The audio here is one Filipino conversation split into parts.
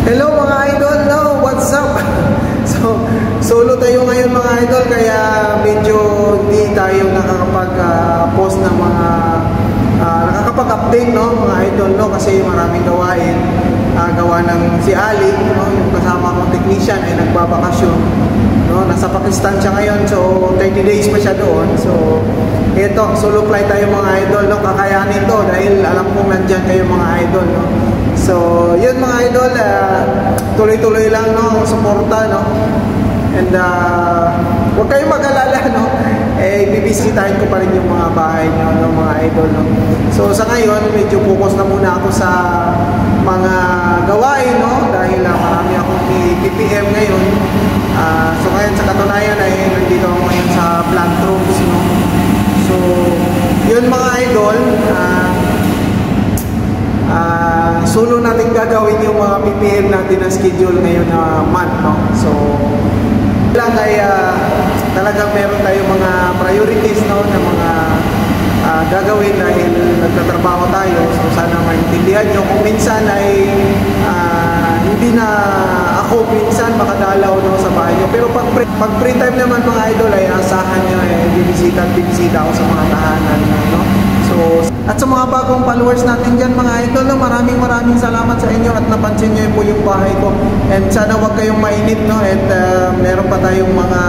Hello mga idol, no? What's up? So, solo tayo ngayon mga idol, kaya medyo hindi tayo nakakapag-post ng mga nakakapag-update, no? Mga idol, no? Kasi maraming gawain. Gawa ng si Ali, no? Yung kasama kong technician ay nagbabakasyon, no? Nasa Pakistan siya ngayon, so 30 days pa siya doon. So, ito, solo flight tayo mga idol, no? Kakayanin to dahil alam kong nandyan kayo mga idol, no? So, yun mga idol, tuloy-tuloy lang, no, ang suporta, no? And huwag kayong mag-alala, no? Bibisitahin ko pa rin yung mga bahay nyo, no, mga idol, no? So, sa ngayon, medyo focus na muna ako sa mga gawain, no? Dahil marami akong PPM ngayon. So, ngayon sa katunayan ay nandito ako ngayon sa plant rooms, no? So, yun mga idol, solo natin gagawin yung mga PPM natin na schedule ngayon na month, no? So, lang ay talagang meron tayong mga priorities, no, na mga gagawin dahil nagtatrabaho tayo. So, sana maintindihan nyo kung minsan ay hindi na ako minsan makadalaw, no, sa bahay nyo. Pero pag free time naman mga idol ay asahan nyo, bibisita ako sa mga tahanan, no? So, at sa mga bagong followers natin dyan mga idol, maraming salamat sa inyo at napansin nyo po yung bahay ko. And sana wag kayong mainip, no? At meron pa tayong mga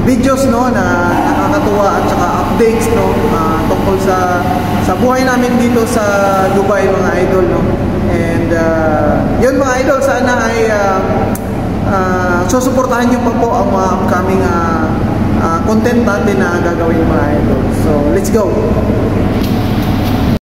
videos, no, na nakakatuwa at saka updates, no, tungkol sa buhay namin dito sa Dubai mga idol, no? And yun mga idol, sana ay susuportahan nyo pa po ang mga upcoming content natin na gagawin mga idol. So, let's go!